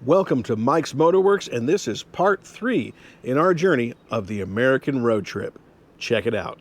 Welcome to Mike's Motorworks, and this is part 3 in our journey of the American road trip. Check it out.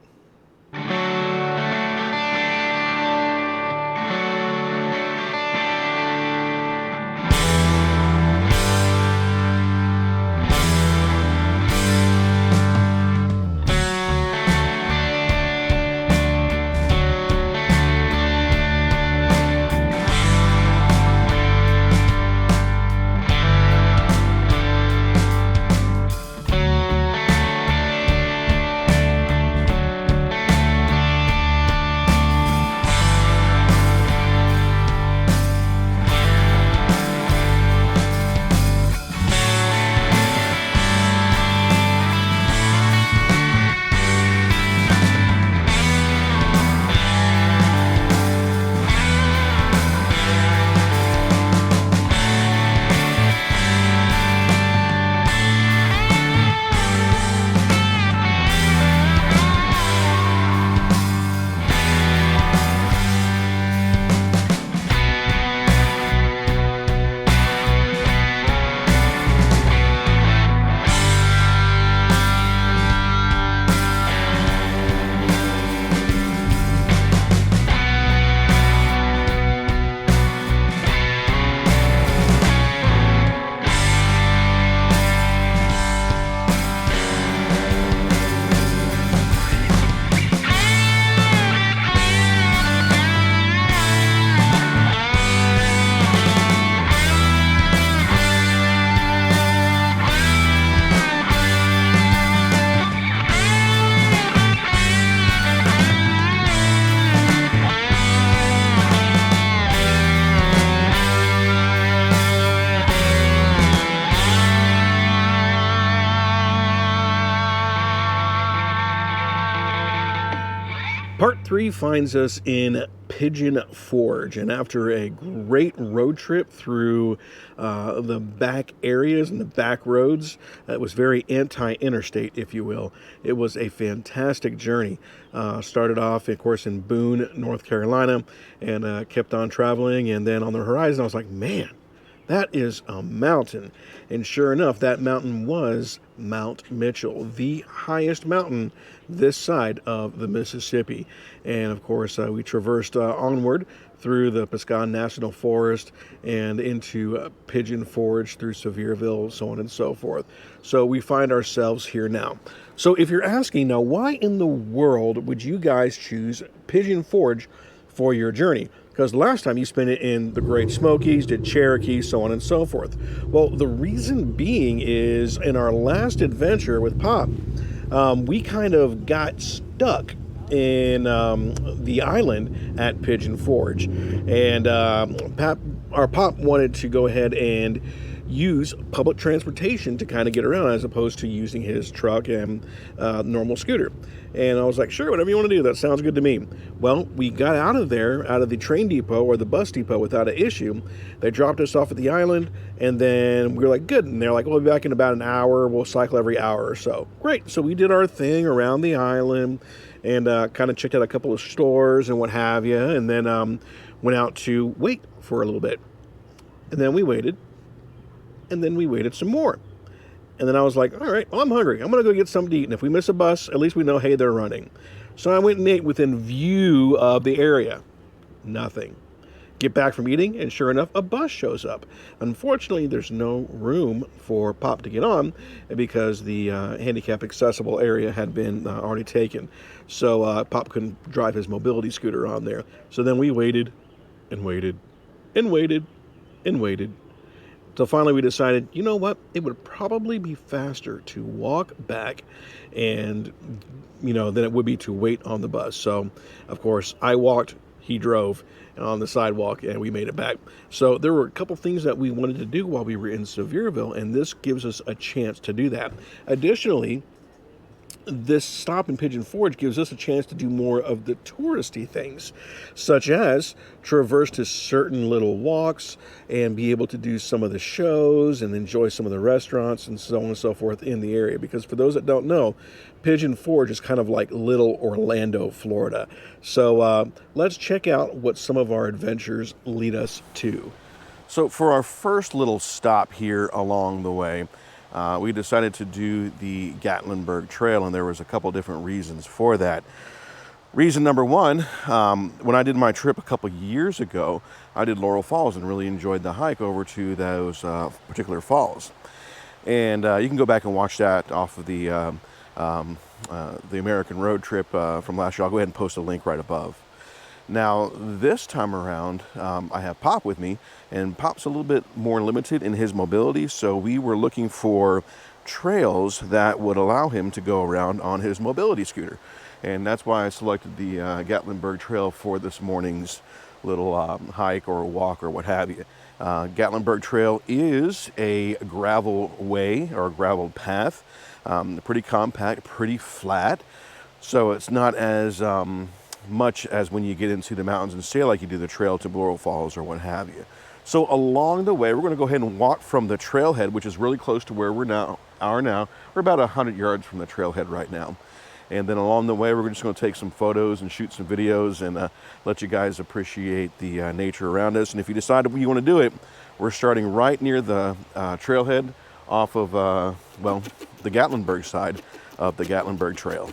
Part 3 finds us in Pigeon Forge, and after a great road trip through the back areas and the back roads, it was very anti-interstate, if you will. It was a fantastic journey. Started off, of course, in Boone, North Carolina, and kept on traveling, and then on the horizon, I was like, man, that is a mountain. And sure enough, that mountain was Mount Mitchell, the highest mountain this side of the Mississippi. And of course, we traversed onward through the Pigeon National Forest and into Pigeon Forge, through Sevierville, so on and so forth. So we find ourselves here now. So if you're asking now, why in the world would you guys choose Pigeon Forge for your journey? Because last time you spent it in the Great Smokies, did Cherokee, so on and so forth. Well, the reason being is in our last adventure with Pop, we kind of got stuck in the island at Pigeon Forge. And our Pop wanted to go ahead and use public transportation to kind of get around, as opposed to using his truck and normal scooter. And I was like, sure, whatever you want to do, that sounds good to me. Well, we got out of there, out of the train depot or the bus depot, without an issue. They dropped us off at the island, and then we were like, good. And they're like, we'll be back in about an hour. We'll cycle every hour or so. Great. So we did our thing around the island and kind of checked out a couple of stores and what have you, and then went out to wait for a little bit. And then we waited. And then we waited some more. And then I was like, all right, well, I'm hungry. I'm going to go get something to eat. And if we miss a bus, at least we know, hey, they're running. So I went and ate within view of the area. Nothing. Get back from eating, and sure enough, a bus shows up. Unfortunately, there's no room for Pop to get on because the handicap accessible area had been already taken. So Pop couldn't drive his mobility scooter on there. So then we waited and waited and waited and waited. So finally we decided, you know what, it would probably be faster to walk back and, than it would be to wait on the bus. So, of course, I walked, he drove on the sidewalk, and we made it back. So there were a couple things that we wanted to do while we were in Sevierville, and this gives us a chance to do that. Additionally, this stop in Pigeon Forge gives us a chance to do more of the touristy things, such as traverse to certain little walks and be able to do some of the shows and enjoy some of the restaurants and so on and so forth in the area. Because for those that don't know, Pigeon Forge is kind of like little Orlando, Florida. So let's check out what some of our adventures lead us to. So for our first little stop here along the way, we decided to do the Gatlinburg Trail, and there was a couple different reasons for that. Reason number one, when I did my trip a couple years ago, I did Laurel Falls and really enjoyed the hike over to those particular falls. And you can go back and watch that off of the American road trip from last year. I'll go ahead and post a link right above. Now, this time around, I have Pop with me, and Pop's a little bit more limited in his mobility, so we were looking for trails that would allow him to go around on his mobility scooter. And that's why I selected the Gatlinburg Trail for this morning's little hike or walk or what have you. Gatlinburg Trail is a gravel way or a gravel path, pretty compact, pretty flat, so it's not as much as when you get into the mountains and stay like you do the trail to Laurel Falls or what have you. So along the way, we're going to go ahead and walk from the trailhead, which is really close to where we're now. We're about 100 yards from the trailhead right now. And then along the way, we're just going to take some photos and shoot some videos and let you guys appreciate the nature around us. And if you decide you want to do it, we're starting right near the trailhead off of, the Gatlinburg side of the Gatlinburg Trail.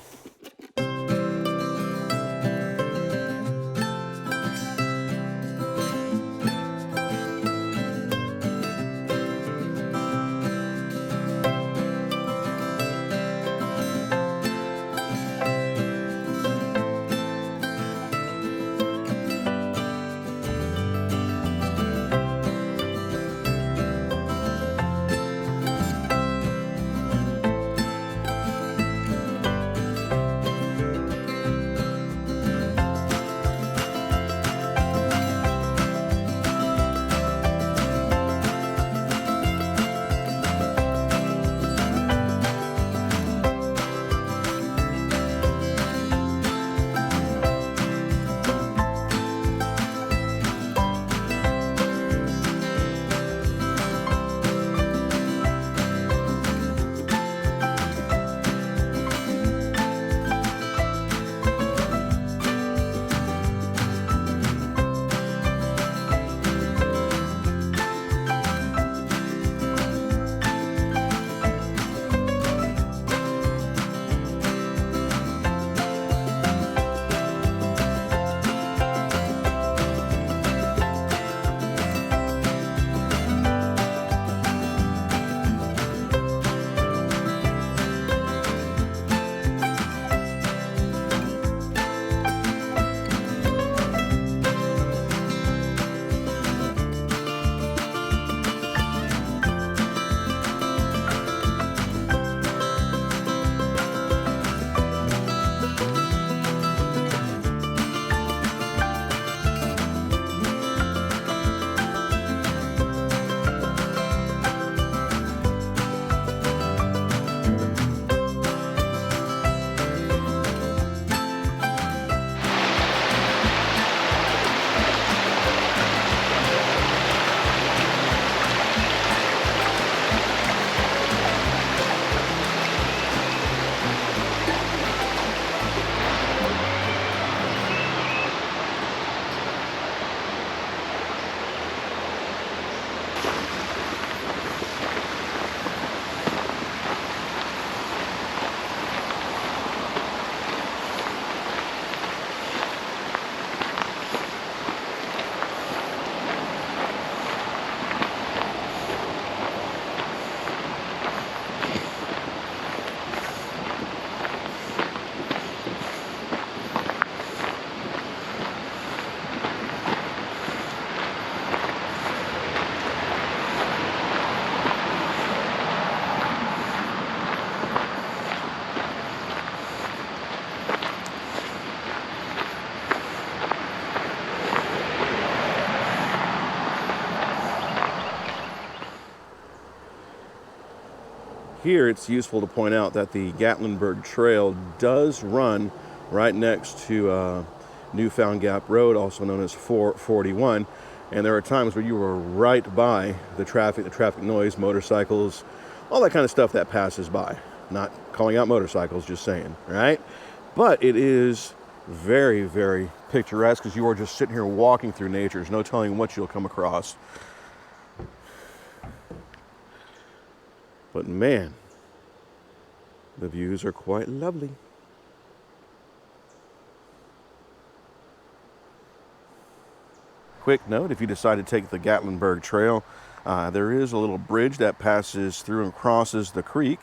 Here, it's useful to point out that the Gatlinburg Trail does run right next to Newfound Gap Road, also known as 441. And there are times where you are right by the traffic noise, motorcycles, all that kind of stuff that passes by. Not calling out motorcycles, just saying, right? But it is very, very picturesque because you are just sitting here walking through nature. There's no telling what you'll come across. But man, the views are quite lovely. Quick note, if you decide to take the Gatlinburg Trail, there is a little bridge that passes through and crosses the creek.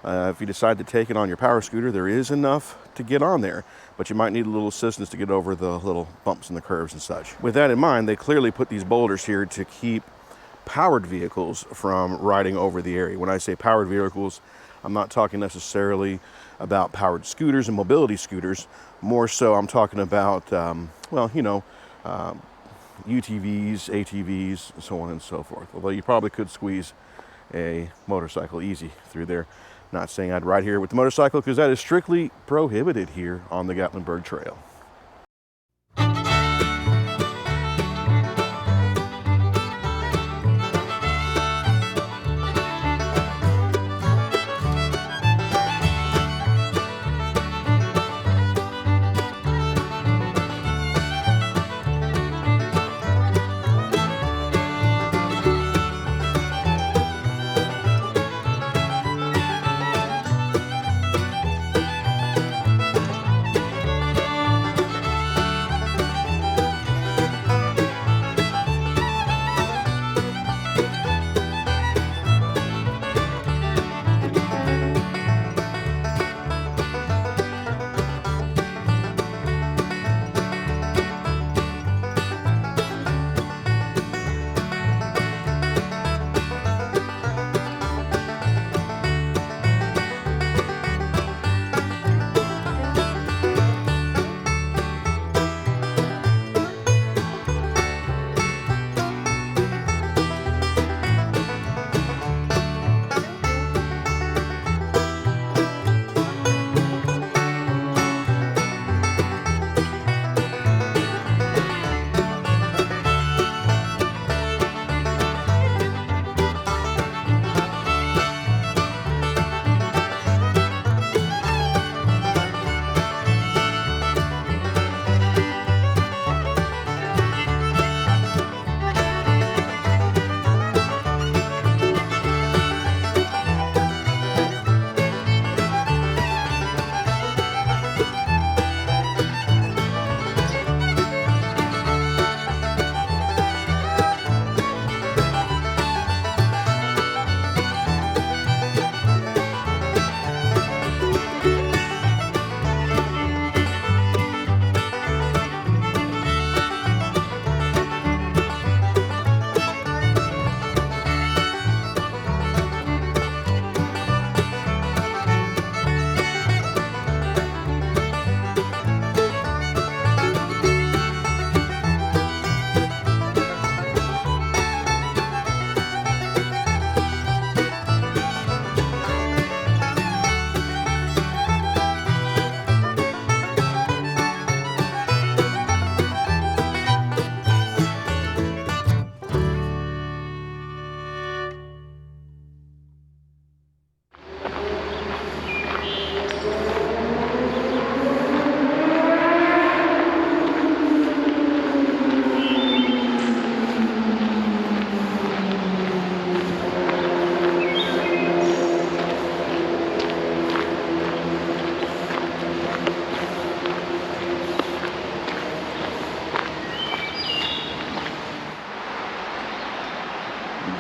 If you decide to take it on your power scooter, there is enough to get on there, but you might need a little assistance to get over the little bumps and the curves and such. With that in mind, they clearly put these boulders here to keep powered vehicles from riding over the area. When I say powered vehicles, I'm not talking necessarily about powered scooters and mobility scooters. More so, I'm talking about, UTVs, ATVs, so on and so forth. Although you probably could squeeze a motorcycle easy through there. Not saying I'd ride here with the motorcycle, because that is strictly prohibited here on the Gatlinburg Trail.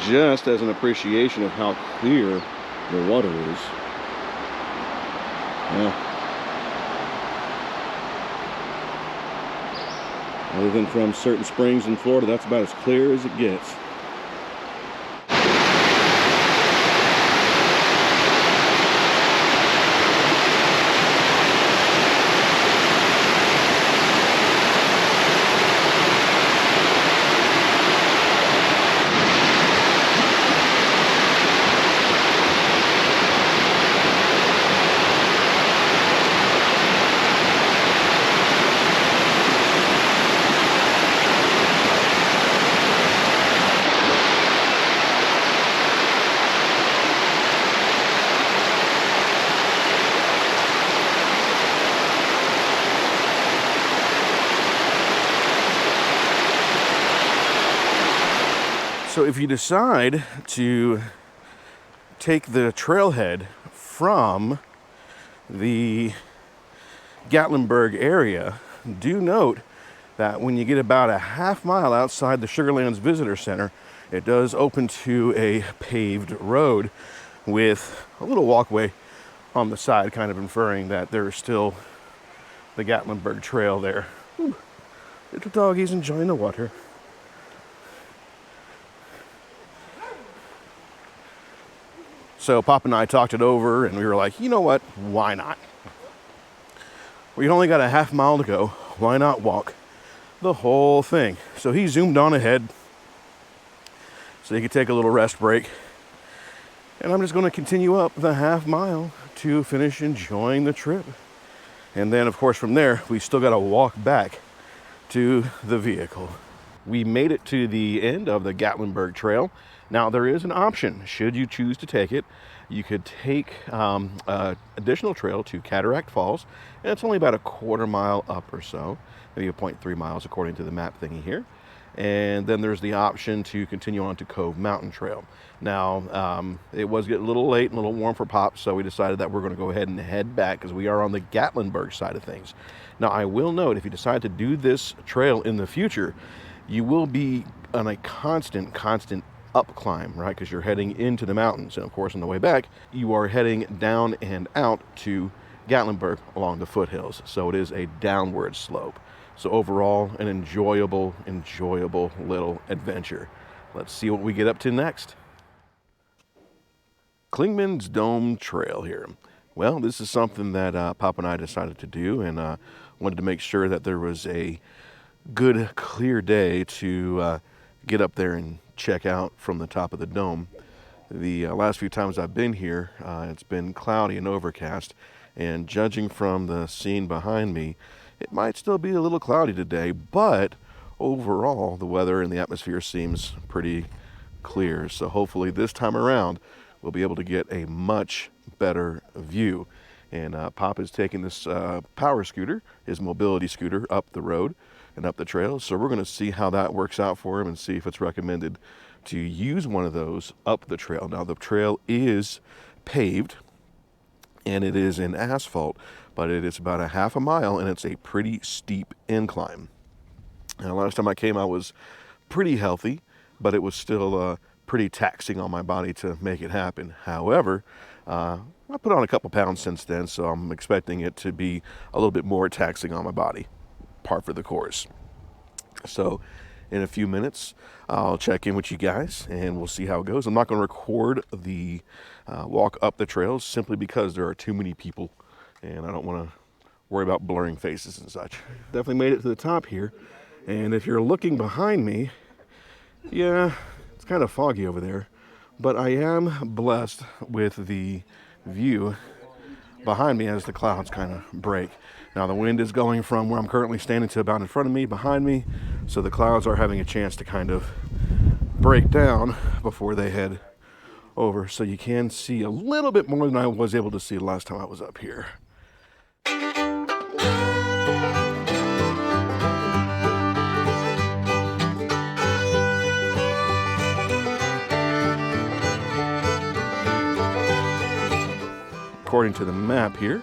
Just as an appreciation of how clear the water is. Yeah. Other than from certain springs in Florida, that's about as clear as it gets. So if you decide to take the trailhead from the Gatlinburg area, do note that when you get about a half mile outside the Sugarlands Visitor Center, it does open to a paved road with a little walkway on the side, kind of inferring that there's still the Gatlinburg Trail there. Ooh, little doggies enjoying the water. So Pop and I talked it over, and we were like, you know what? Why not? We only got a half mile to go. Why not walk the whole thing? So he zoomed on ahead so he could take a little rest break. And I'm just going to continue up the half mile to finish enjoying the trip. And then, of course, from there, we still got to walk back to the vehicle. We made it to the end of the Gatlinburg Trail. Now, there is an option, should you choose to take it. You could take additional trail to Cataract Falls, and it's only about a quarter mile up or so, maybe 0.3 miles according to the map thingy here. And then there's the option to continue on to Cove Mountain Trail. Now, it was getting a little late and a little warm for Pop, so we decided that we're going to go ahead and head back because we are on the Gatlinburg side of things. Now, I will note, if you decide to do this trail in the future, you will be on a constant up climb, right? Because you're heading into the mountains. And of course, on the way back, you are heading down and out to Gatlinburg along the foothills. So it is a downward slope. So overall, an enjoyable little adventure. Let's see what we get up to next. Clingman's Dome Trail here. Well, this is something that Pop and I decided to do, and wanted to make sure that there was a good, clear day to get up there and check out from the top of the dome. The last few times I've been here, it's been cloudy and overcast, and judging from the scene behind me, it might still be a little cloudy today, but overall the weather and the atmosphere seems pretty clear. So hopefully this time around we'll be able to get a much better view. And Pop is taking this power scooter, his mobility scooter, up the road and up the trail. So we're going to see how that works out for him and see if it's recommended to use one of those up the trail. Now, the trail is paved and it is in asphalt, but it is about a half a mile and it's a pretty steep incline. Now, last time I came, I was pretty healthy, but it was still pretty taxing on my body to make it happen. However, I put on a couple pounds since then, so I'm expecting it to be a little bit more taxing on my body. Par for the course. So in a few minutes, I'll check in with you guys and we'll see how it goes. I'm not going to record the walk up the trails simply because there are too many people and I don't want to worry about blurring faces and such. Definitely made it to the top here. And if you're looking behind me, yeah, it's kind of foggy over there, but I am blessed with the view behind me as the clouds kind of break. Now the wind is going from where I'm currently standing to about in front of me, behind me, so the clouds are having a chance to kind of break down before they head over, so you can see a little bit more than I was able to see the last time I was up here. According to the map here,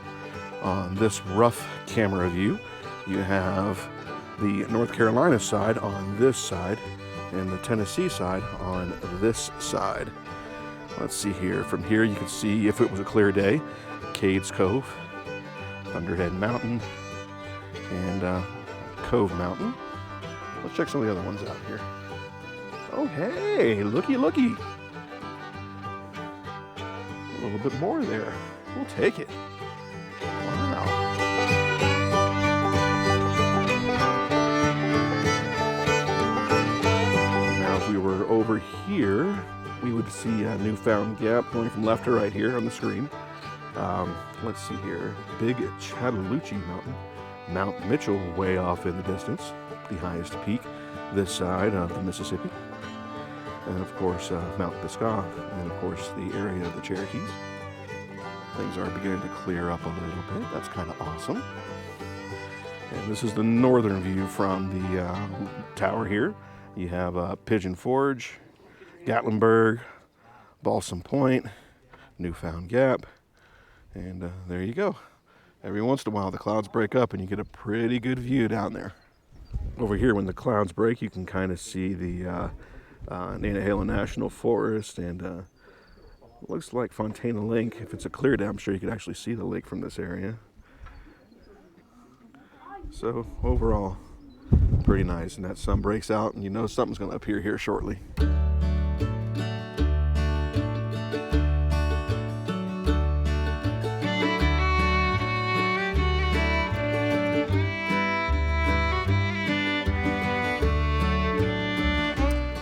on this rough camera view, you have the North Carolina side on this side and the Tennessee side on this side. Let's see here. From here you can see, if it was a clear day, Cades Cove, Thunderhead Mountain, and Cove Mountain. Let's check some of the other ones out here. Oh, hey, looky. A little bit more there. We'll take it. Wow. Now, if we were over here, we would see a Newfound Gap going from left to right here on the screen. Let's see here. Big Chattahoochee Mountain. Mount Mitchell way off in the distance, the highest peak this side of the Mississippi. And of course, Mount Pisgah, and of course the area of the Cherokees. Things are beginning to clear up a little bit. That's kind of awesome. And this is the northern view from the tower here. You have Pigeon Forge, Gatlinburg, Balsam Point, Newfound Gap. And there you go. Every once in a while the clouds break up and you get a pretty good view down there. Over here, when the clouds break, you can kind of see the Nantahala National Forest, and looks like Fontana Lake. If it's a clear day, I'm sure you could actually see the lake from this area. So overall, pretty nice. And that sun breaks out and you know something's going to appear here shortly.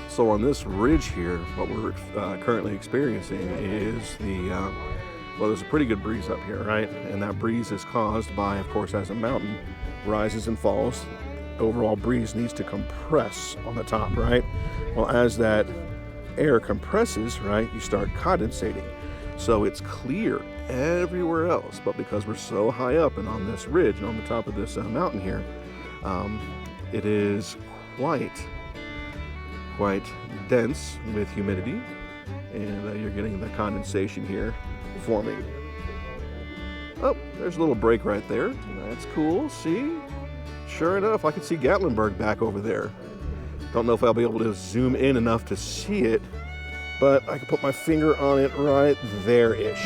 So on this ridge here, what we're currently experiencing is well, there's a pretty good breeze up here, right? And that breeze is caused by, of course, as a mountain rises and falls, overall breeze needs to compress on the top, right? Well, as that air compresses, right, you start condensating. So it's clear everywhere else, but because we're so high up and on this ridge and on the top of this mountain here, it is quite dense with humidity, and you're getting the condensation here forming. Oh, there's a little break right there. That's cool. See? Sure enough, I can see Gatlinburg back over there. Don't know if I'll be able to zoom in enough to see it, but I can put my finger on it right there-ish.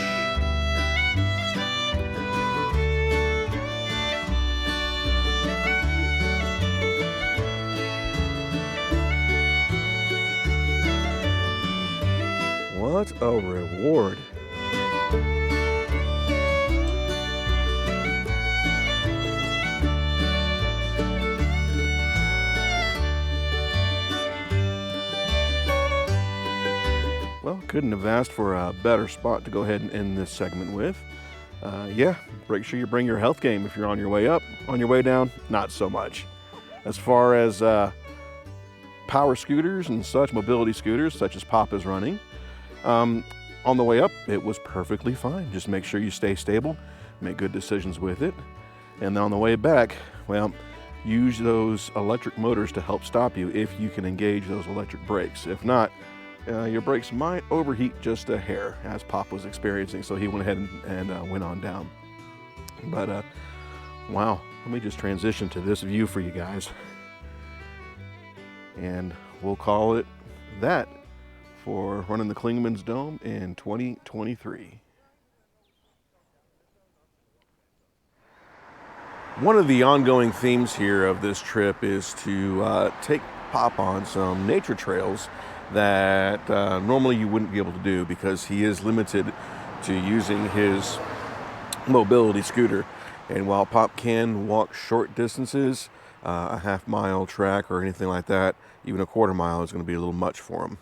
What a reward. Well, couldn't have asked for a better spot to go ahead and end this segment with. Yeah, make sure you bring your health game if you're on your way up. On your way down, not so much. As far as power scooters and such, mobility scooters, such as Pop is running, on the way up, it was perfectly fine. Just make sure you stay stable, make good decisions with it. And then on the way back, well, use those electric motors to help stop you if you can engage those electric brakes. If not, your brakes might overheat just a hair, as Pop was experiencing, so he went ahead and went on down. But wow, let me just transition to this view for you guys. And we'll call it that for running the Clingman's Dome in 2023. One of the ongoing themes here of this trip is to take Pop on some nature trails that normally you wouldn't be able to do, because he is limited to using his mobility scooter. And while Pop can walk short distances, a half-mile track or anything like that, even a quarter mile is going to be a little much for him.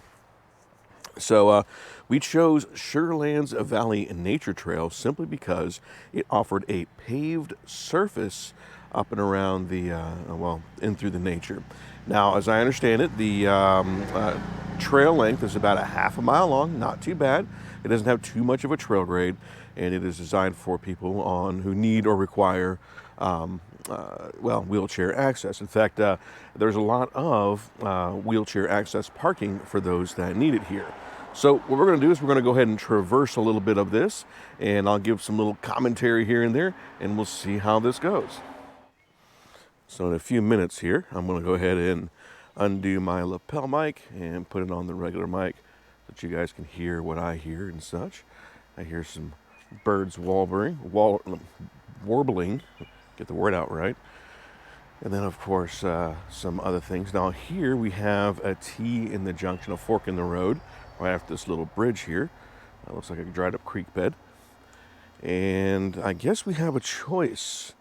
So we chose Sugarlands Valley Nature Trail simply because it offered a paved surface up and around the, well, in through the nature. Now, as I understand it, the trail length is about a half a mile long, not too bad. It doesn't have too much of a trail grade, and it is designed for people who need or require well, wheelchair access. In fact, there's a lot of wheelchair access parking for those that need it here. So what we're going to do is we're going to go ahead and traverse a little bit of this, and I'll give some little commentary here and there, and we'll see how this goes. So in a few minutes here, I'm going to go ahead and undo my lapel mic and put it on the regular mic so that you guys can hear what I hear and such. I hear some birds warbling, get the word out right. And then, of course, some other things. Now here we have a T in the junction, a fork in the road, right after this little bridge here. That looks like a dried up creek bed. And I guess we have a choice,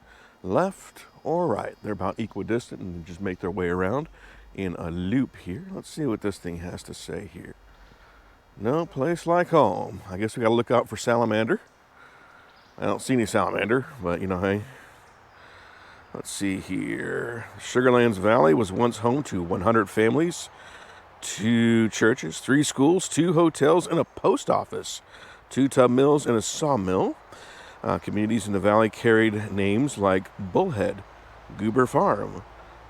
left or right. They're about equidistant and just make their way around in a loop here. Let's see what this thing has to say here. No place like home. I guess we gotta look out for salamander. I don't see any salamander, but you know, hey. Let's see here. Sugarlands Valley was once home to 100 families, 2 churches, 3 schools, 2 hotels, and a post office, 2 tub mills, and a sawmill. Communities in the valley carried names like Bullhead, Goober Farm,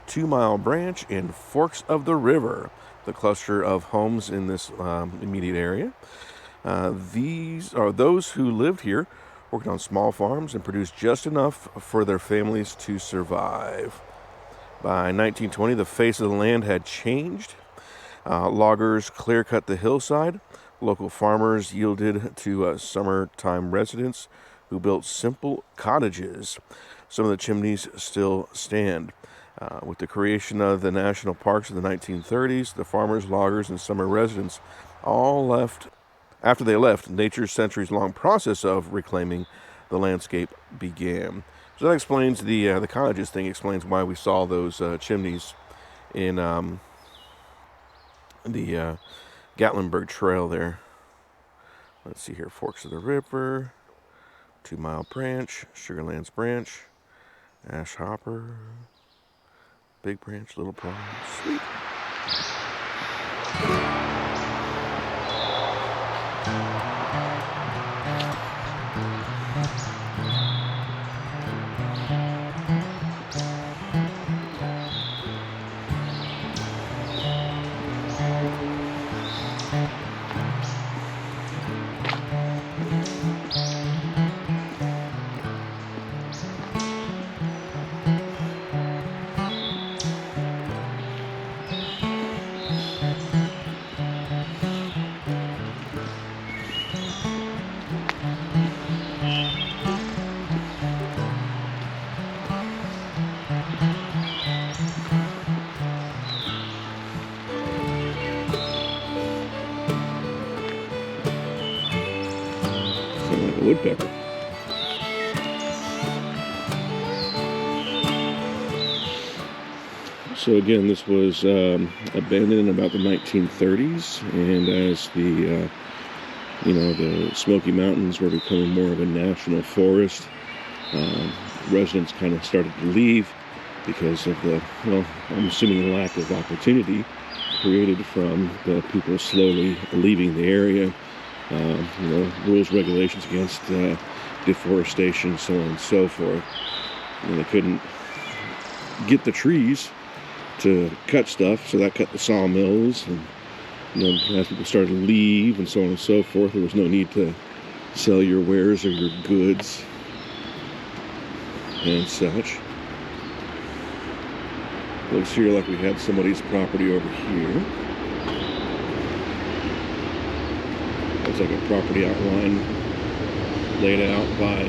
2 Mile Branch, and Forks of the River, the cluster of homes in this immediate area. These are those who lived here, worked on small farms, and produced just enough for their families to survive. By 1920, the face of the land had changed. Loggers clear-cut the hillside. Local farmers yielded to summertime residents who built simple cottages. Some of the chimneys still stand. With the creation of the national parks in the 1930s, the farmers, loggers, and summer residents all left. After they left, nature's centuries-long process of reclaiming the landscape began. So that explains the cottages thing. Explains why we saw those chimneys in the Gatlinburg Trail there. Let's see here: Forks of the River, 2 Mile Branch, Sugarlands Branch, Ash Hopper, Big Branch, Little Pond. Sweet. Woodpecker. So again, this was abandoned in about the 1930s, and as the the Smoky Mountains were becoming more of a national forest, residents kind of started to leave because of the, well, I'm assuming lack of opportunity created from the people slowly leaving the area. Rules, regulations against deforestation, so on and so forth. And they couldn't get the trees to cut stuff, so that cut the sawmills. And as people started to leave and so on and so forth, there was no need to sell your wares or your goods and such. Looks here like we had somebody's property over here. Looks like a property outline laid out by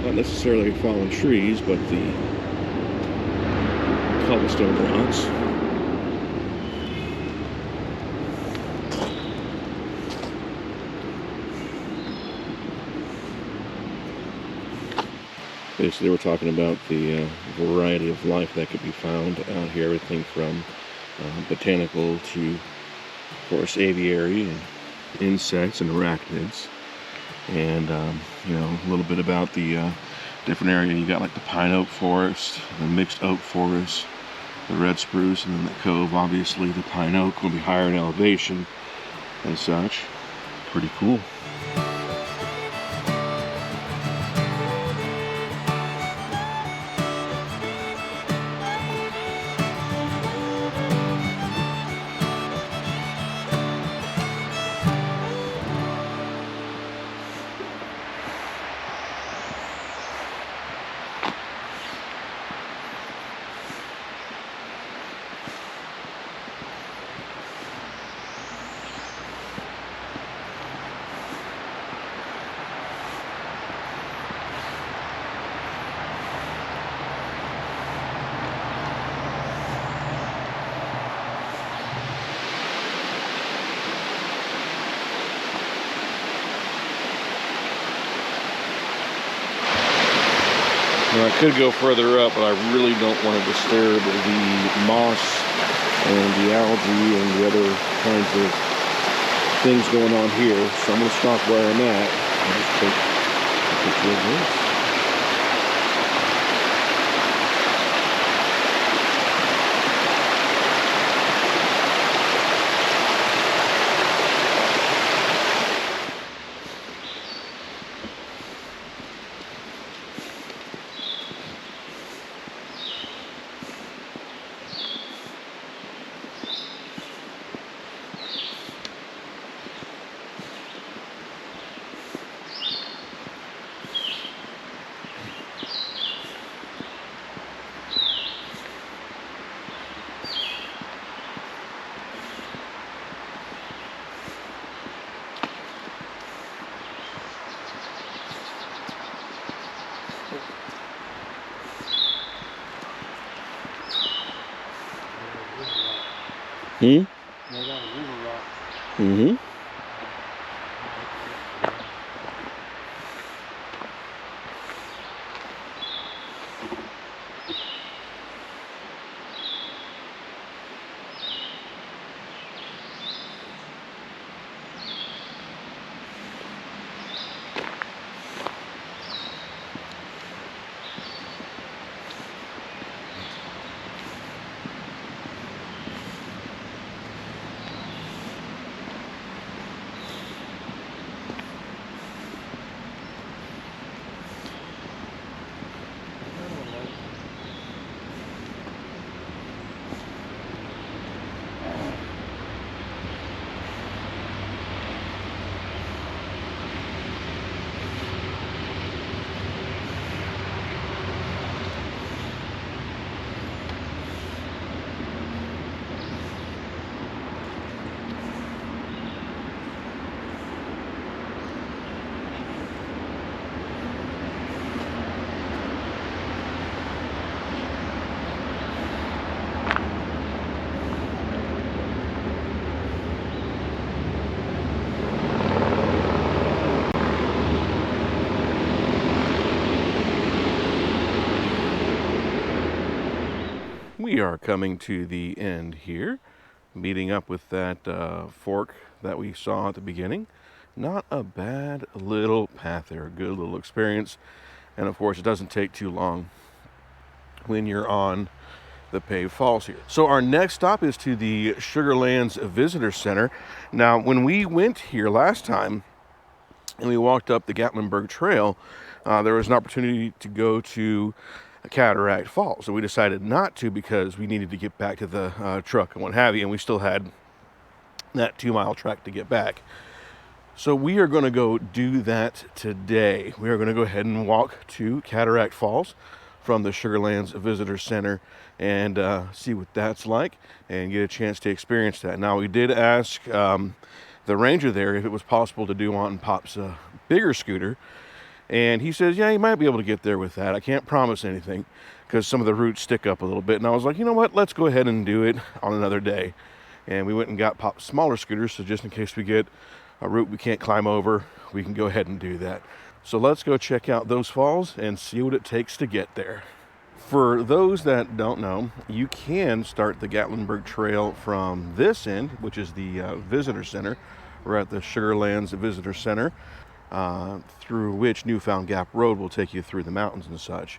not necessarily fallen trees, but the cobblestone rocks. Basically, we're talking about the variety of life that could be found out here. Everything from botanical to, of course, aviary and insects and arachnids. And, a little bit about the different area. You got like the pine oak forest, the mixed oak forest, the red spruce, and then the cove. Obviously, the pine oak will be higher in elevation and such. Pretty cool. Now, I could go further up, but I really don't want to disturb the moss and the algae and the other kinds of things going on here. So I'm going to stop where I'm at and just take a picture of this. Hmm? They got a river rock. Mm-hmm. We are coming to the end here, meeting up with that fork that we saw at the beginning. Not a bad little path there, a good little experience. And of course, it doesn't take too long when you're on the paved falls here. So our next stop is to the Sugarlands Visitor Center. Now, when we went here last time and we walked up the Gatlinburg Trail, there was an opportunity to go to Cataract Falls. So we decided not to because we needed to get back to the truck and what have you, and we still had that 2-mile trek to get back. So we are going to go do that today. We are going to go ahead and walk to Cataract Falls from the Sugarlands Visitor Center and see what that's like and get a chance to experience that. Now, we did ask the ranger there if it was possible to do on Pop's bigger scooter, and he says, yeah, you might be able to get there with that. I can't promise anything because some of the roots stick up a little bit. And I was like, you know what, let's go ahead and do it on another day. And we went and got Pop's smaller scooter, so just in case we get a route we can't climb over, we can go ahead and do that. So let's go check out those falls and see what it takes to get there. For those that don't know, you can start the Gatlinburg Trail from this end, which is the visitor center. We're at the Sugarlands Visitor Center, through which Newfound Gap Road will take you through the mountains and such.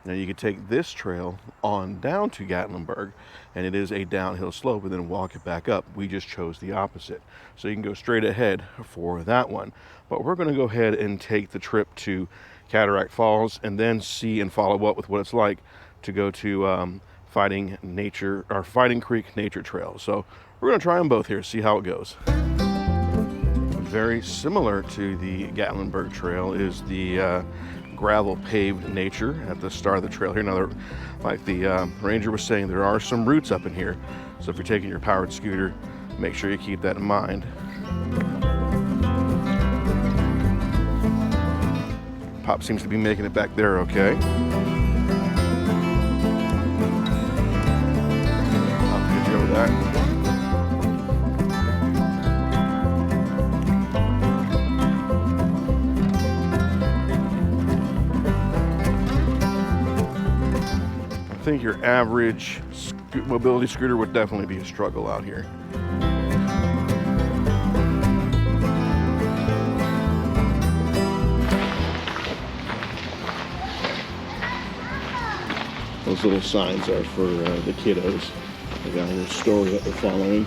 Now you can take this trail on down to Gatlinburg, and it is a downhill slope, and then walk it back up. We just chose the opposite. So you can go straight ahead for that one. But we're going to go ahead and take the trip to Cataract Falls and then see and follow up with what it's like to go to Fighting Creek Nature Trail. So we're going to try them both here, see how it goes. Very similar to the Gatlinburg Trail is the gravel paved nature at the start of the trail here. Now, like the ranger was saying, there are some roots up in here. So if you're taking your powered scooter, make sure you keep that in mind. Pop seems to be making it back there okay. I'll get you over that. I think your average mobility scooter would definitely be a struggle out here. Those little signs are for the kiddos. They got a little story that they're following.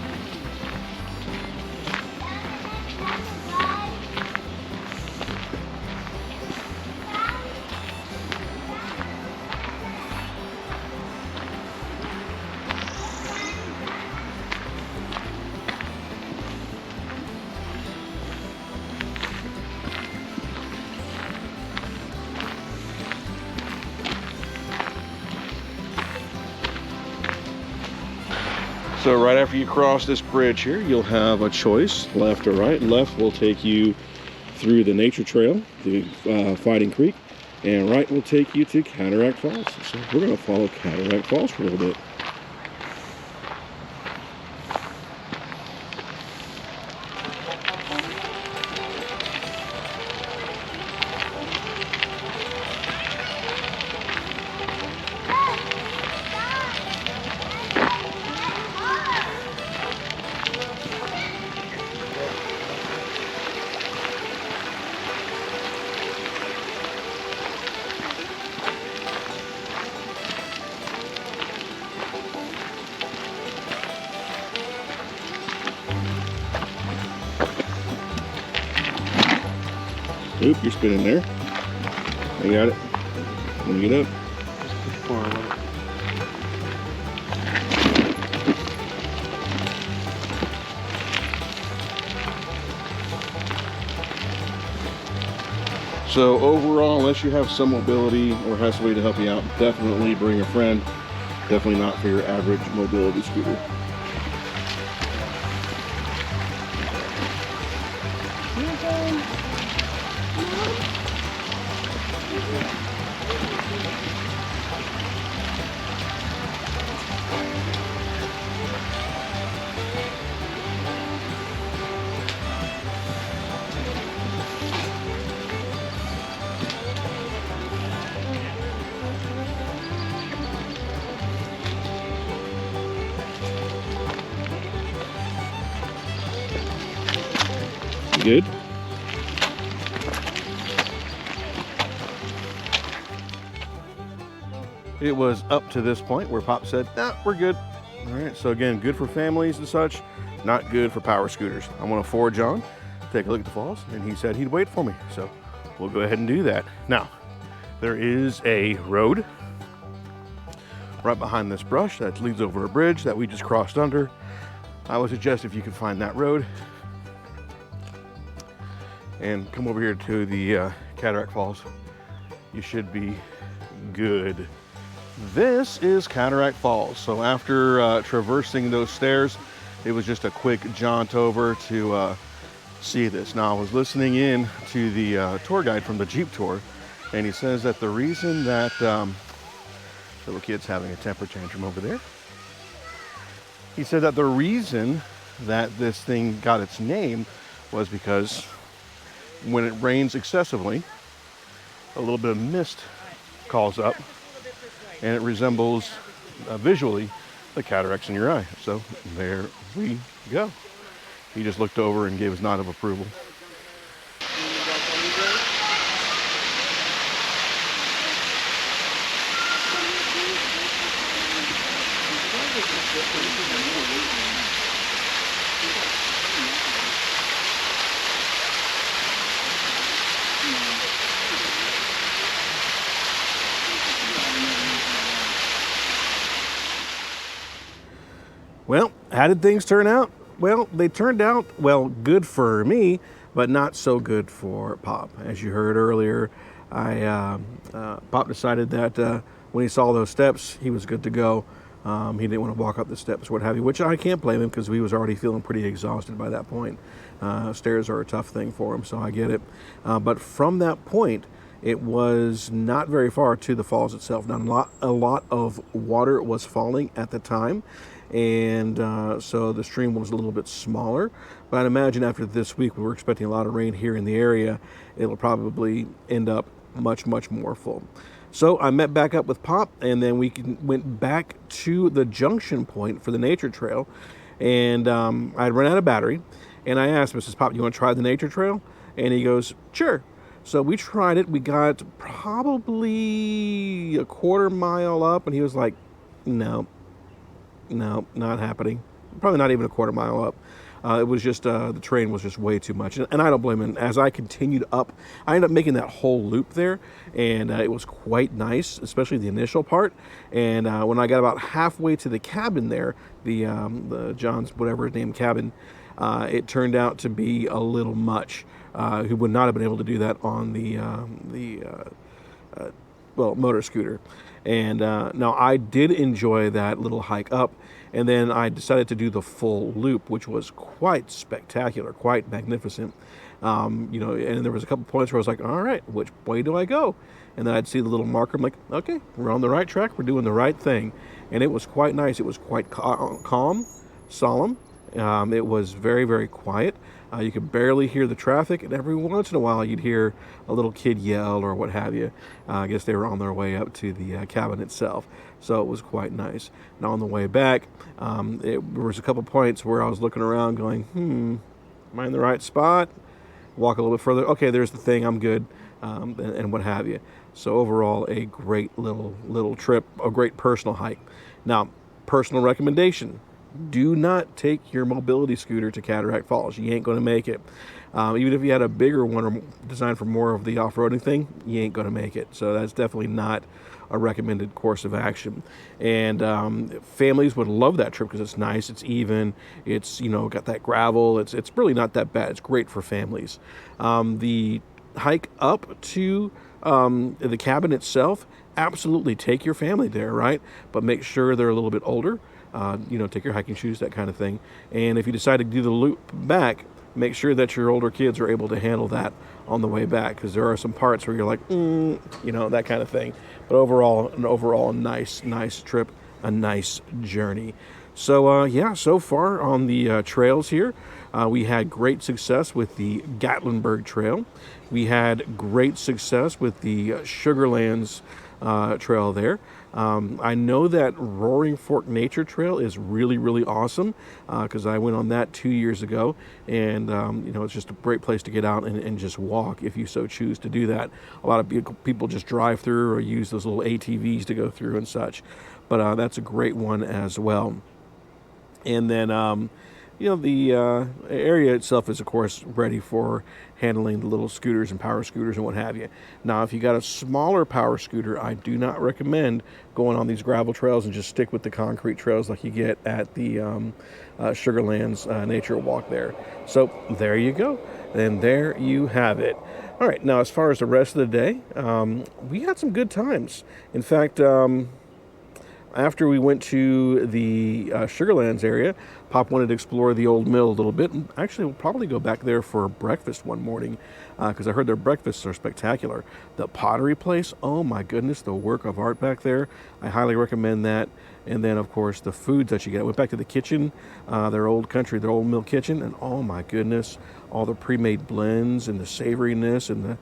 So right after you cross this bridge here, you'll have a choice, left or right. Left will take you through the nature trail, the Fighting Creek, and right will take you to Cataract Falls. So we're going to follow Cataract Falls for a little bit. Oop, you're spinning there. I got it. Let me get up. So overall, unless you have some mobility or has somebody to help you out, definitely bring a friend. Definitely not for your average mobility scooter. Good. It was up to this point where Pop said, nah, we're good. All right, so again, good for families and such, not good for power scooters. I want to forge on, take a look at the falls, and he said he'd wait for me. So we'll go ahead and do that. Now, there is a road right behind this brush that leads over a bridge that we just crossed under. I would suggest if you could find that road and come over here to the Cataract Falls, you should be good. This is Cataract Falls. So after traversing those stairs, it was just a quick jaunt over to see this. Now I was listening in to the tour guide from the Jeep tour, and he says that the reason that little kid's having a temper tantrum over there. He said that the reason that this thing got its name was because when it rains excessively, a little bit of mist calls up and it resembles visually the cataracts in your eye. So there we go. He just looked over and gave his nod of approval. Well, how did things turn out? Well, they turned out, well, good for me, but not so good for Pop. As you heard earlier, Pop decided that when he saw those steps, he was good to go. He didn't want to walk up the steps, what have you, which I can't blame him because he was already feeling pretty exhausted by that point. Stairs are a tough thing for him, so I get it. But from that point, it was not very far to the falls itself. Now, a lot of water was falling at the time, and so the stream was a little bit smaller. But I'd imagine after this week, we were expecting a lot of rain here in the area, it'll probably end up much, much more full. So I met back up with Pop, and then we went back to the junction point for the nature trail, and I'd run out of battery, and I asked Mrs. Pop, you want to try the nature trail? And he goes, sure. So we tried it. We got probably a quarter mile up, and he was like, no, not happening. Probably not even a quarter mile up. It was just, the terrain was just way too much. And I don't blame him. As I continued up, I ended up making that whole loop there, and it was quite nice, especially the initial part. And when I got about halfway to the cabin there, the John's whatever his name cabin, it turned out to be a little much. He would not have been able to do that on the motor scooter. And now I did enjoy that little hike up, and then I decided to do the full loop, which was quite spectacular, quite magnificent. And there was a couple points where I was like, all right, which way do I go? And then I'd see the little marker. I'm like, okay, we're on the right track. We're doing the right thing. And it was quite nice. It was quite calm, solemn. It was very, very quiet. You could barely hear the traffic, and every once in a while you'd hear a little kid yell or what have you. I guess they were on their way up to the cabin itself, so it was quite nice. Now on the way back, there was a couple points where I was looking around going, am I in the right spot? Walk a little bit further. Okay, there's the thing, I'm good, and what have you. So overall, a great little trip, a great personal hike. Now, personal recommendation, Do not take your mobility scooter to Cataract Falls. You ain't going to make it. Even if you had a bigger one or designed for more of the off-roading thing, you ain't going to make it. So that's definitely not a recommended course of action. And families would love that trip because it's nice, it's even, it's, got that gravel. It's really not that bad. It's great for families. The hike up to the cabin itself, absolutely take your family there, right? But make sure they're a little bit older. Take your hiking shoes, that kind of thing. And if you decide to do the loop back, make sure that your older kids are able to handle that on the way back, because there are some parts where you're like, that kind of thing. But overall, a nice trip, a nice journey. So, so far on the trails here, we had great success with the Gatlinburg Trail. We had great success with the Sugarlands Trail there. I know that Roaring Fork Nature Trail is really, really awesome because I went on that 2 years ago, and it's just a great place to get out and just walk if you so choose to do that. A lot of people just drive through or use those little ATVs to go through and such, but that's a great one as well. And then the area itself is, of course, ready for handling the little scooters and power scooters and what have you. Now, if you got a smaller power scooter, I do not recommend going on these gravel trails and just stick with the concrete trails like you get at the Sugarlands Nature Walk there. So there you go. And there you have it. All right. Now, as far as the rest of the day, we had some good times. In fact, after we went to the Sugarlands area, Pop wanted to explore the old mill a little bit. And actually, we'll probably go back there for breakfast one morning because I heard their breakfasts are spectacular. The pottery place, oh my goodness, the work of art back there. I highly recommend that. And then, of course, the foods that you get. I went back to the kitchen, their old mill kitchen, and oh my goodness, all the pre-made blends and the savoriness and the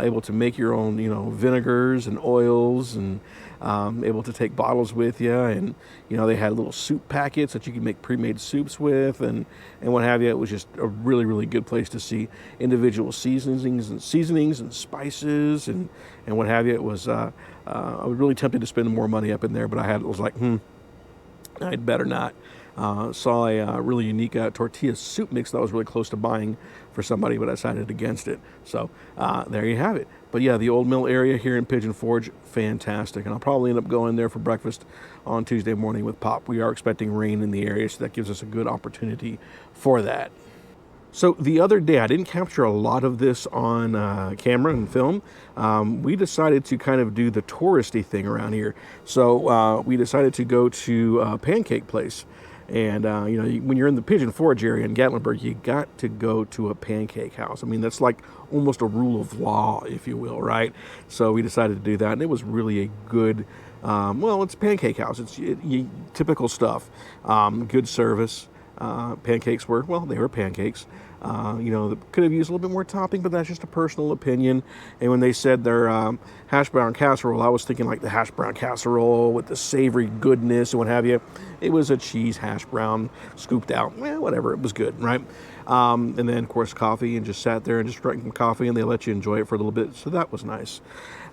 able to make your own, vinegars and oils, and able to take bottles with you. And, they had little soup packets that you could make pre-made soups with and what have you. It was just a really, really good place to see individual seasonings and spices and what have you. It was, I was really tempted to spend more money up in there, but I was like, I'd better not. Saw a really unique tortilla soup mix that I was really close to buying for somebody, but I decided against it. So there you have it. But yeah, the old mill area here in Pigeon Forge, fantastic. And I'll probably end up going there for breakfast on Tuesday morning with Pop. We are expecting rain in the area, so that gives us a good opportunity for that. So the other day, I didn't capture a lot of this on camera and film. We decided to kind of do the touristy thing around here. So we decided to go to a pancake place. And, when you're in the Pigeon Forge area in Gatlinburg, you got to go to a pancake house. I mean, that's like almost a rule of law, if you will, right? So we decided to do that, and it was really a good, it's pancake house. It's typical stuff. Good service. Pancakes were pancakes. Could have used a little bit more topping, but that's just a personal opinion. And when they said their hash brown casserole, I was thinking like the hash brown casserole with the savory goodness and what have you. It was a cheese hash brown scooped out. Whatever. It was good, right? And then, of course, coffee, and just sat there and just drank some coffee, and they let you enjoy it for a little bit. So that was nice.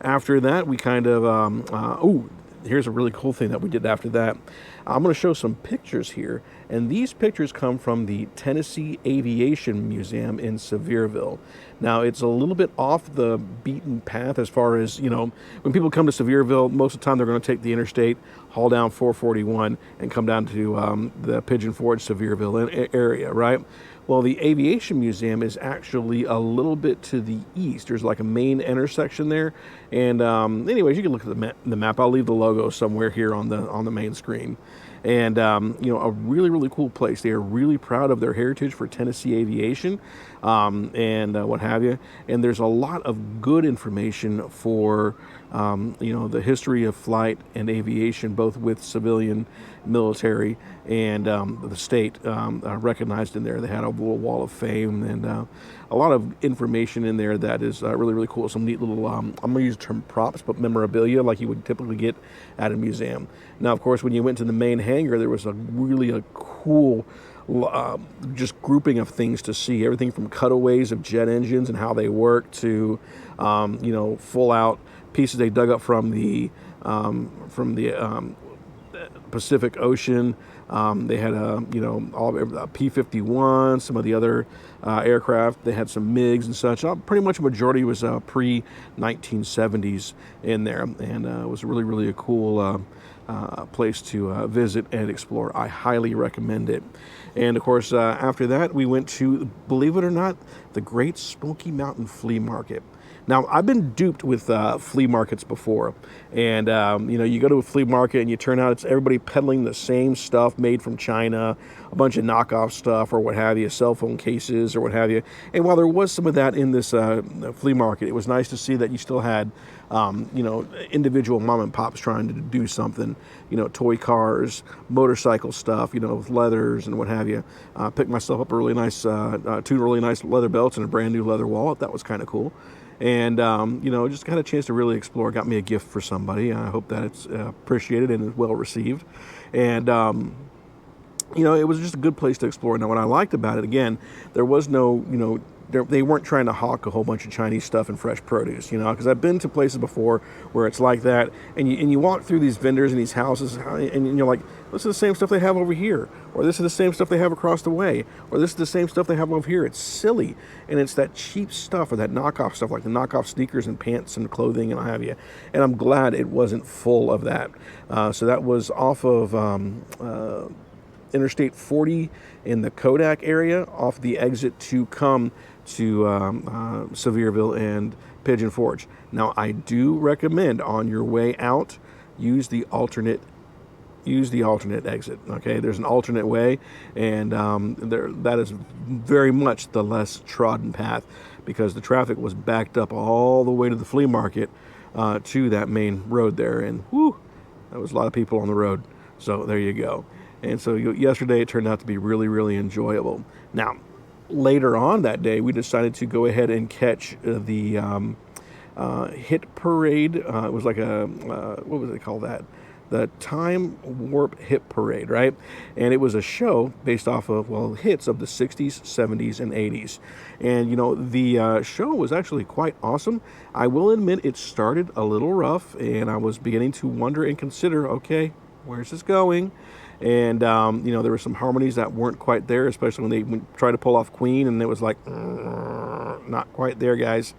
After that, we kind of, here's a really cool thing that we did after that. I'm going to show some pictures here, and these pictures come from the Tennessee Aviation Museum in Sevierville. Now, it's a little bit off the beaten path as far as, when people come to Sevierville, most of the time they're going to take the interstate, haul down 441, and come down to the Pigeon Forge, Sevierville area, right? Well, the Aviation Museum is actually a little bit to the east. There's like a main intersection there. And anyways, you can look at the map. I'll leave the logo somewhere here on the main screen. And, a really, really cool place. They are really proud of their heritage for Tennessee aviation and what have you. And there's a lot of good information for, the history of flight and aviation, both with civilian, military, and the state recognized in there. They had a little wall of fame and a lot of information in there that is really, really cool. Some neat little, I'm going to use the term props, but memorabilia like you would typically get at a museum. Now, of course, when you went to the main hangar, there was a cool just grouping of things to see. Everything from cutaways of jet engines and how they work to, full out pieces they dug up from the Pacific Ocean, They had all P-51, some of the other aircraft. They had some MiGs and such. Pretty much a majority was pre-1970s in there, and it was really, really a cool place to visit and explore. I highly recommend it. And of course, after that, we went to, believe it or not, the Great Smoky Mountain Flea Market. Now, I've been duped with flea markets before, and you go to a flea market and you turn out it's everybody peddling the same stuff made from China, a bunch of knockoff stuff or what have you, cell phone cases or what have you. And while there was some of that in this flea market, it was nice to see that you still had individual mom and pops trying to do something, toy cars, motorcycle stuff, with leathers and what have you. Picked myself up a really nice, two really nice leather belts and a brand new leather wallet. That was kind of cool. And, just got a chance to really explore. Got me a gift for somebody. I hope that it's appreciated and is well received. And, it was just a good place to explore. Now, what I liked about it, again, there was no, they weren't trying to hawk a whole bunch of Chinese stuff and fresh produce, because I've been to places before where it's like that, and you walk through these vendors and these houses, and you're like, this is the same stuff they have over here, or this is the same stuff they have across the way, or this is the same stuff they have over here. It's silly, and it's that cheap stuff or that knockoff stuff, like the knockoff sneakers and pants and clothing and what have you. And I'm glad it wasn't full of that. So that was off of Interstate 40 in the Kodak area, off the exit to come to Sevierville and Pigeon Forge. Now, I do recommend on your way out, use the alternate exit. Okay, there's an alternate way, and that is very much the less trodden path, because the traffic was backed up all the way to the flea market to that main road there, and there was a lot of people on the road. So there you go. And so yesterday it turned out to be really, really enjoyable. Now, later on that day, we decided to go ahead and catch the hit parade. It was like what was it called that? The Time Warp Hit Parade, right? And it was a show based off of, hits of the 60s, 70s, and 80s. And, the show was actually quite awesome. I will admit it started a little rough, and I was beginning to wonder and consider, okay, where's this going? And, there were some harmonies that weren't quite there, especially when they tried to pull off Queen, and it was like, not quite there, guys.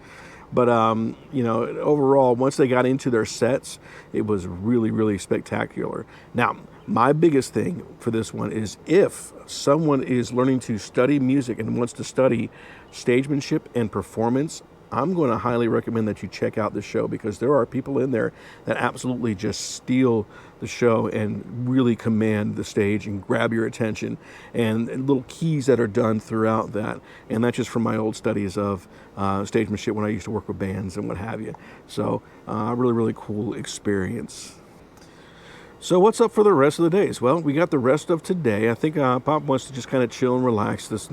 But, overall, once they got into their sets, it was really, really spectacular. Now, my biggest thing for this one is if someone is learning to study music and wants to study stagemanship and performance, I'm going to highly recommend that you check out this show, because there are people in there that absolutely just steal the show and really command the stage and grab your attention, and little keys that are done throughout that. And that's just from my old studies of stagemanship when I used to work with bands and what have you. So really, really cool experience. So what's up for the rest of the days? Well, we got the rest of today. I think Pop wants to just kind of chill and relax this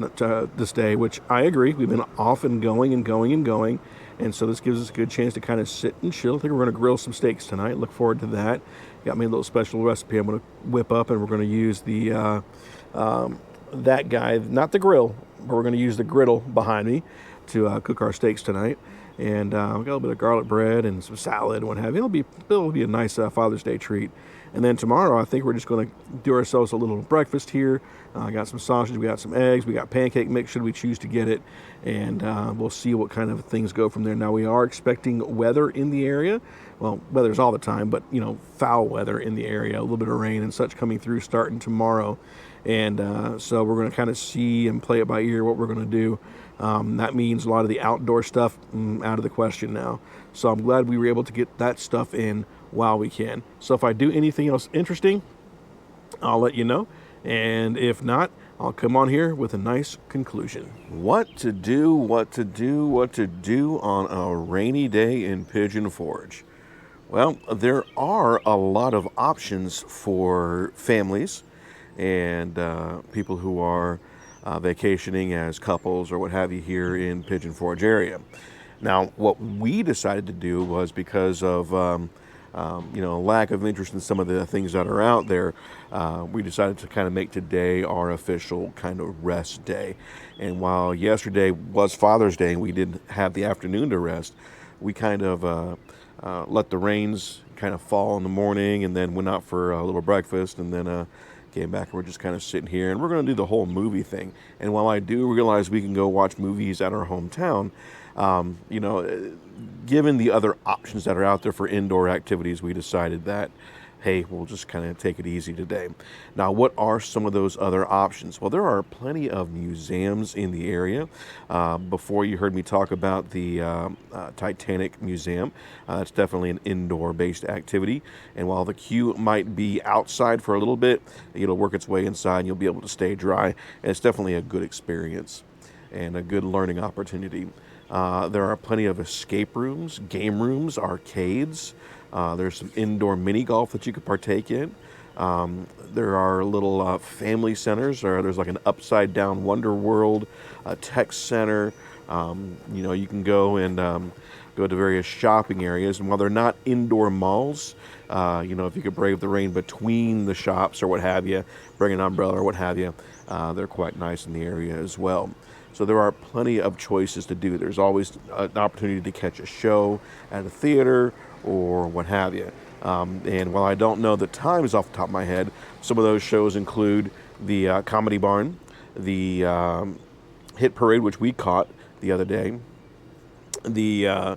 day, which I agree. We've been off and going and going and going. And so this gives us a good chance to kind of sit and chill. I think we're going to grill some steaks tonight. Look forward to that. Got me a little special recipe I'm going to whip up, and we're going to use the that guy, not the grill, but we're going to use the griddle behind me to cook our steaks tonight. And we got a little bit of garlic bread and some salad and what have you. It'll be a nice Father's Day treat. And then tomorrow, I think we're just going to do ourselves a little breakfast here. I got some sausage, we got some eggs, we got pancake mix should we choose to get it. And we'll see what kind of things go from there. Now, we are expecting weather in the area. Well, weather's all the time, but, foul weather in the area. A little bit of rain and such coming through starting tomorrow. And so we're going to kind of see and play it by ear what we're going to do. That means a lot of the outdoor stuff out of the question now. So I'm glad we were able to get that stuff in while we can. So if I do anything else interesting, I'll let you know. And if not, I'll come on here with a nice conclusion. What to do on a rainy day in Pigeon Forge? Well, there are a lot of options for families and people who are vacationing as couples or what have you here in Pigeon Forge area. Now, what we decided to do was because of lack of interest in some of the things that are out there, we decided to kind of make today our official kind of rest day. And while yesterday was Father's Day and we didn't have the afternoon to rest, we kind of let the reins kind of fall in the morning and then went out for a little breakfast and then Came back and we're just kind of sitting here, and we're going to do the whole movie thing. And while I do realize we can go watch movies at our hometown, given the other options that are out there for indoor activities, we decided that, hey, we'll just kind of take it easy today. Now, what are some of those other options? Well, there are plenty of museums in the area. Before, you heard me talk about the Titanic Museum. That's definitely an indoor-based activity. And while the queue might be outside for a little bit, it'll work its way inside and you'll be able to stay dry. And it's definitely a good experience and a good learning opportunity. There are plenty of escape rooms, game rooms, arcades. There's some indoor mini golf that you could partake in. There are little family centers, or there's like an upside down Wonder World, a tech center. You can go and go to various shopping areas. And while they're not indoor malls, if you could brave the rain between the shops or what have you, bring an umbrella or what have you, they're quite nice in the area as well. So there are plenty of choices to do. There's always an opportunity to catch a show at a theater or what have you. And while I don't know the times off the top of my head, some of those shows include the Comedy Barn, the Hit Parade, which we caught the other day, the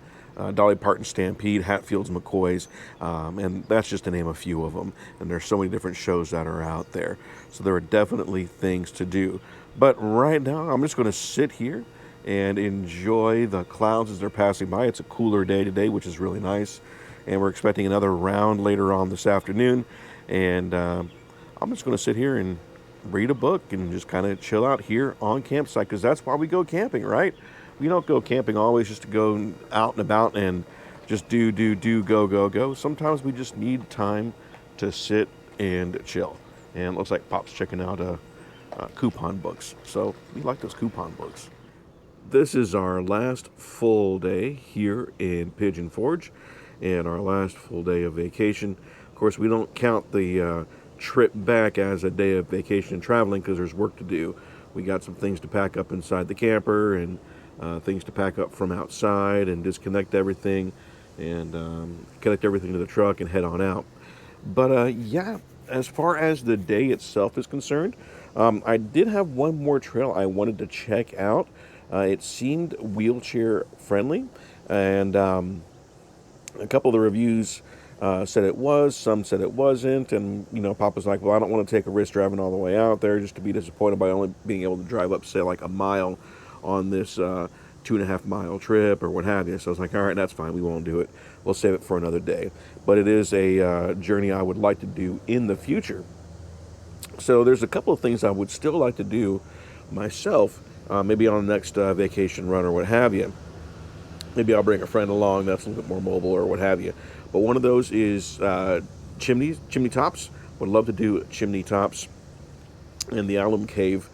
Dolly Parton Stampede, Hatfields, McCoys, and that's just to name a few of them. And there's so many different shows that are out there. So there are definitely things to do. But right now, I'm just going to sit here and enjoy the clouds as they're passing by. It's a cooler day today, which is really nice. And we're expecting another round later on this afternoon. And I'm just going to sit here and read a book and just kind of chill out here on campsite, because that's why we go camping, right? We don't go camping always just to go out and about and just do, go. Sometimes we just need time to sit and chill. And it looks like Pop's checking out coupon books. So we like those coupon books. This is our last full day here in Pigeon Forge and our last full day of vacation. Of course, we don't count the trip back as a day of vacation and traveling because there's work to do. We got some things to pack up inside the camper and things to pack up from outside and disconnect everything and connect everything to the truck and head on out. But as far as the day itself is concerned, I did have one more trail I wanted to check out. It seemed wheelchair friendly, and a couple of the reviews said it was, some said it wasn't, and Pop was like, well, I don't want to take a risk driving all the way out there just to be disappointed by only being able to drive up, say, like a mile on this 2.5 mile trip or what have you. So I was like, all right, that's fine, we won't do it. We'll save it for another day. But it is a journey I would like to do in the future. So there's a couple of things I would still like to do myself, maybe on the next vacation run or what have you. Maybe I'll bring a friend along that's a little bit more mobile or what have you. But one of those is chimney tops. Would love to do chimney tops and the Alum Cave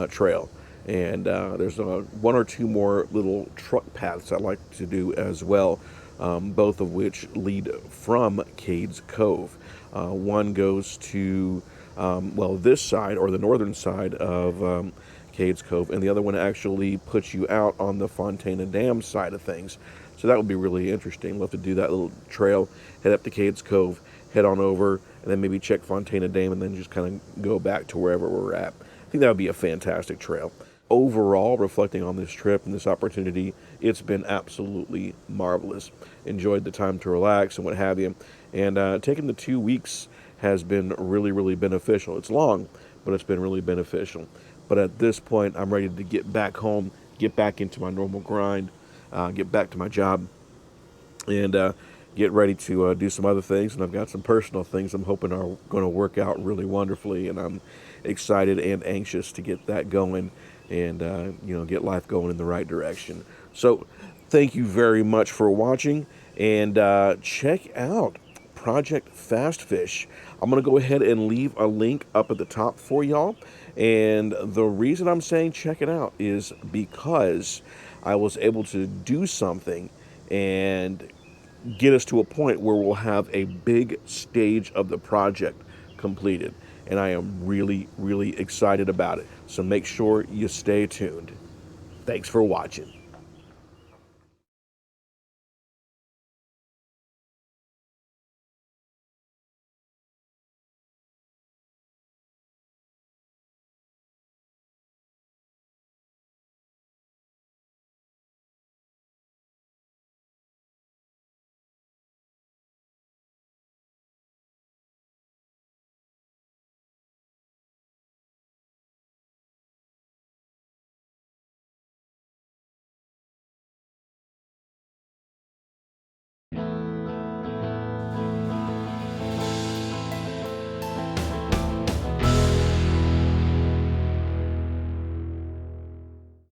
Trail. And there's one or two more little truck paths I'd like to do as well, both of which lead from Cades Cove. One goes to this side, or the northern side of Cades Cove, and the other one actually puts you out on the Fontana Dam side of things. So that would be really interesting. We'll have to do that little trail, head up to Cades Cove, head on over, and then maybe check Fontana Dam, and then just kind of go back to wherever we're at. I think that would be a fantastic trail. Overall, reflecting on this trip and this opportunity, it's been absolutely marvelous. Enjoyed the time to relax and what have you. And taking the 2 weeks has been really, really beneficial. It's long, but it's been really beneficial. But at this point, I'm ready to get back home, get back into my normal grind, get back to my job, and get ready to do some other things. And I've got some personal things I'm hoping are going to work out really wonderfully. And I'm excited and anxious to get that going and, get life going in the right direction. So thank you very much for watching, and check out Project Fast Fish. I'm going to go ahead and leave a link up at the top for y'all. And the reason I'm saying check it out is because I was able to do something and get us to a point where we'll have a big stage of the project completed. And I am really, really excited about it. So make sure you stay tuned. Thanks for watching.